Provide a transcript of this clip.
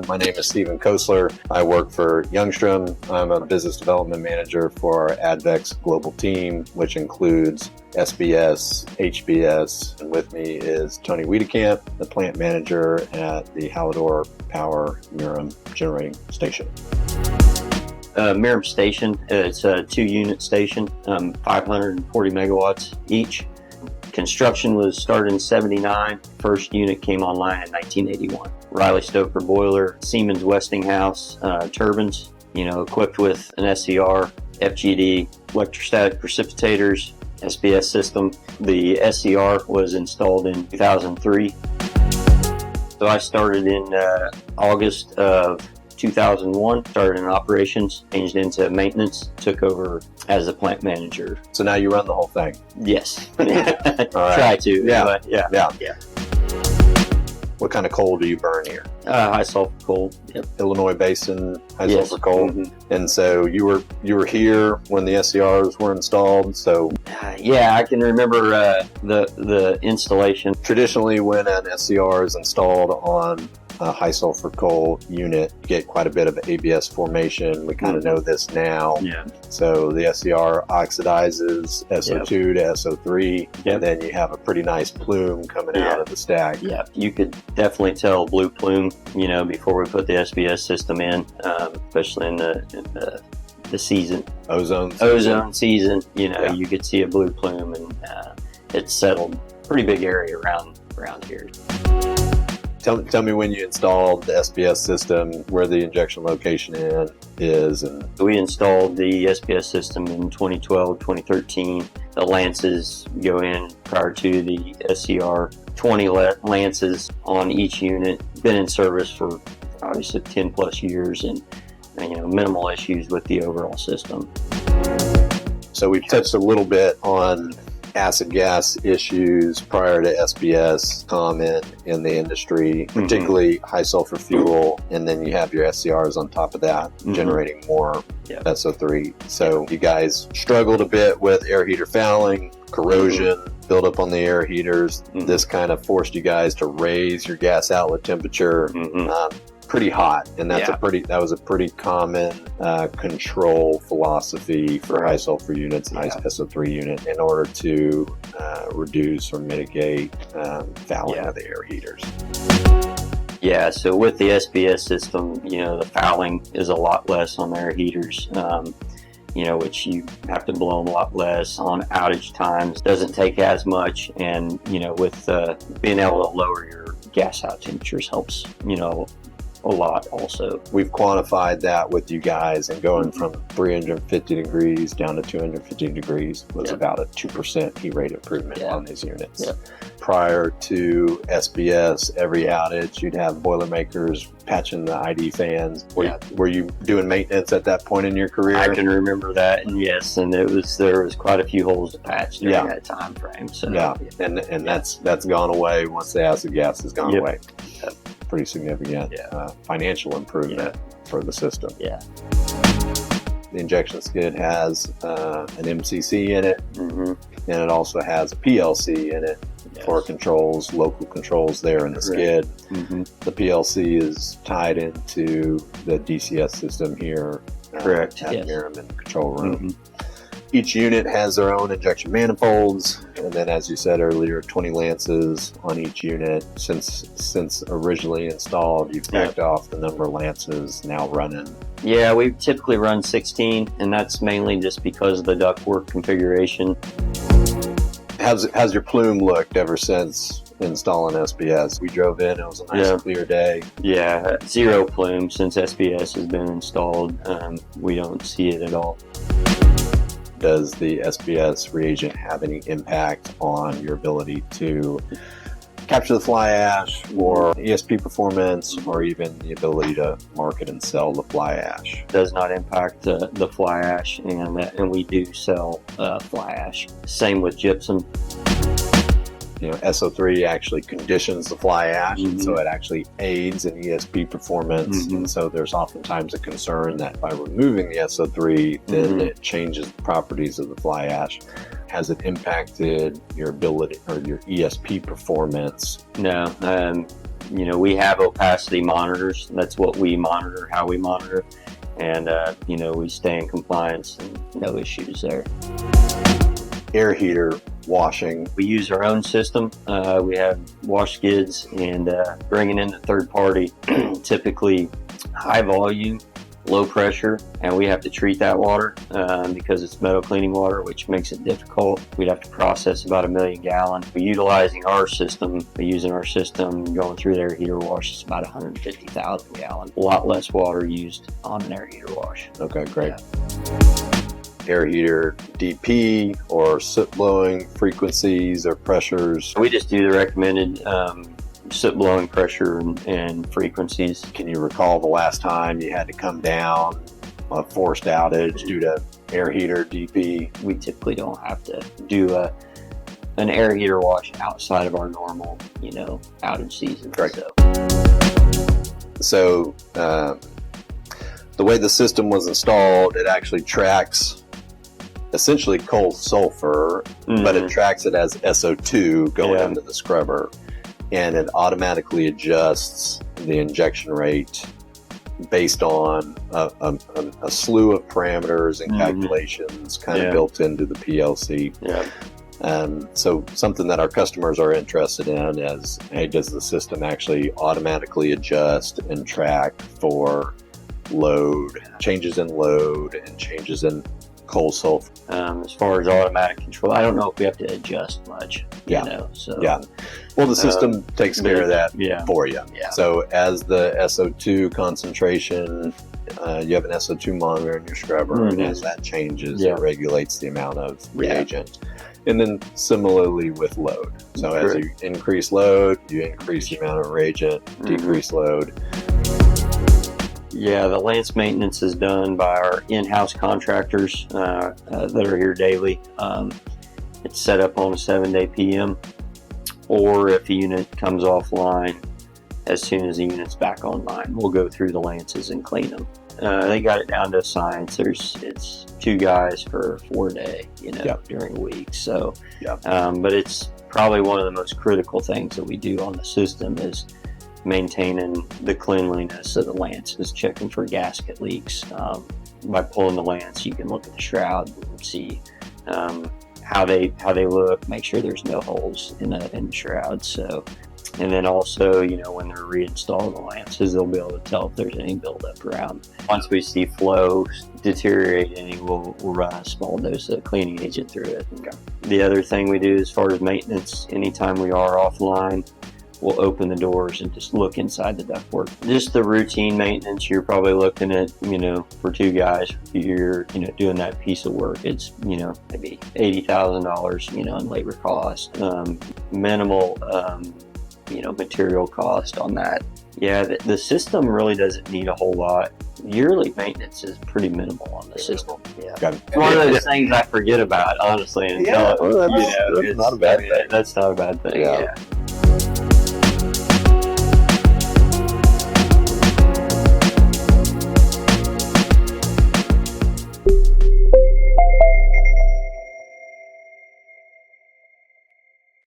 My name is Stephen Kosler. I work for Youngstrom. I'm a business development manager for our Advex global team, which includes SBS, HBS, and with me is Tony Wiedekamp, the plant manager at the Hallador Power Miram Generating Station. Miram Station, it's a 2-unit station, 540 megawatts each. Construction was started in '79. First unit came online in 1981. Riley Stoker boiler, Siemens Westinghouse turbines, equipped with an SCR, FGD, electrostatic precipitators, SBS system. The SCR was installed in 2003. So I started in August of 2001, started in operations, changed into maintenance, took over as a plant manager. So now you run the whole thing? Yes. All right. Try to. Yeah. But yeah. What kind of coal do you burn here? High sulfur coal. Yep. Illinois Basin high Yes. sulfur coal. Mm-hmm. And so you were here when the SCRs were installed. So Yeah, I can remember the installation. traditionally, when an SCR is installed on a high sulfur coal unit, you get quite a bit of ABS formation. We kind of know this now. Yeah. So the SCR oxidizes SO2 to SO3, and then you have a pretty nice plume coming out of the stack. Yeah, you could definitely tell blue plume, before we put the SBS system in, especially in the season. Ozone season, you could see a blue plume, and it's settled pretty big area around here. Tell me when you installed the SBS system, where the injection location is. And we installed the SBS system in 2012, 2013. The lances go in prior to the SCR. 20 lances on each unit. Been in service for obviously 10 plus years, and minimal issues with the overall system. So we've touched a little bit on acid gas issues prior to SBS common in the industry, particularly high sulfur fuel, and then you have your SCRs on top of that, generating more SO3. So you guys struggled a bit with air heater fouling, corrosion, buildup on the air heaters. This kind of forced you guys to raise your gas outlet temperature pretty hot, and that was a pretty common control philosophy for high sulfur units and high SO3 unit in order to reduce or mitigate fouling of the air heaters. Yeah, so with the SBS system, the fouling is a lot less on the air heaters, which you have to blow them a lot less on outage times. Doesn't take as much, and with being able to lower your gas out temperatures helps, a lot also. We've quantified that with you guys, and going from 350 degrees down to 250 degrees was about a 2% heat rate improvement on these units. Prior to SBS, every outage you'd have Boilermakers patching the ID fans. Were you doing maintenance at that point in your career? I can remember that, and yes, and there was quite a few holes to patch during that time frame. So and that's gone away once the acid gas has gone away. Pretty significant financial improvement for the system. Yeah. The injection skid has an MCC in it, and it also has a PLC in it for controls, local controls there in the skid. The PLC is tied into the DCS system here at Miram in the control room. Each unit has their own injection manifolds, and then, as you said earlier, 20 lances on each unit. Since originally installed, you've backed off the number of lances now running. Yeah, we typically run 16, and that's mainly just because of the ductwork configuration. How's your plume looked ever since installing SBS? We drove in, it was a nice clear day. Yeah, zero plume since SBS has been installed. We don't see it at all. Does the SBS reagent have any impact on your ability to capture the fly ash or ESP performance, or even the ability to market and sell the fly ash? Does not impact the fly ash, and we do sell fly ash. Same with gypsum. SO3 actually conditions the fly ash, and so it actually aids in ESP performance. And so there's oftentimes a concern that by removing the SO3, then it changes the properties of the fly ash. Has it impacted your ability or your ESP performance? No. We have opacity monitors. That's what we monitor, how we monitor. And, we stay in compliance and no issues there. Air heater washing. We use our own system. We have wash skids and bringing in the third party, typically high volume, low pressure, and we have to treat that water because it's metal cleaning water, which makes it difficult. We'd have to process about 1 million gallons. We're utilizing our system, going through the air heater wash, it's about 150,000 gallons. A lot less water used on an air heater wash. Okay, great. Yeah. Air heater DP or soot blowing frequencies or pressures. We just do the recommended soot blowing pressure and frequencies. Can you recall the last time you had to come down on a forced outage due to air heater DP? We typically don't have to do an air heater wash outside of our normal, outage season. Right. So the way the system was installed, it actually tracks essentially coal sulfur, but it tracks it as SO2 going into the scrubber, and it automatically adjusts the injection rate based on a slew of parameters and calculations kind of built into the PLC. So something that our customers are interested in is, hey, does the system actually automatically adjust and track for load, changes in load and changes in coal sulfur? As far as automatic control, I don't know if we have to adjust much. Well, the system takes care of that for you. So as the SO2 concentration, you have an SO2 monitor in your scrubber, and as that changes, it regulates the amount of reagent. And then similarly with load. So as you increase load, you increase the amount of reagent, decrease load. Yeah, the lance maintenance is done by our in-house contractors that are here daily. It's set up on a 7-day PM, or if a unit comes offline, as soon as the unit's back online, we'll go through the lances and clean them. They got it down to a science. It's 2 guys for a 4-day, during a week. So, but it's probably one of the most critical things that we do on the system is maintaining the cleanliness of the lances, checking for gasket leaks. By pulling the lance, you can look at the shroud and see how they look, make sure there's no holes in the shroud. So, and then also, when they're reinstalling the lances, they'll be able to tell if there's any buildup around. Once we see flow deteriorating, we'll run a small dose of cleaning agent through it. The other thing we do as far as maintenance, anytime we are offline, we'll open the doors and just look inside the ductwork. Just the routine maintenance, you're probably looking at, for 2 guys, you're, doing that piece of work. It's, maybe $80,000, in labor cost, minimal, material cost on that. Yeah, the system really doesn't need a whole lot. Yearly maintenance is pretty minimal on the system. Yeah, one of those things I forget about, honestly. Until, that's not a bad thing. That's not a bad thing. Yeah.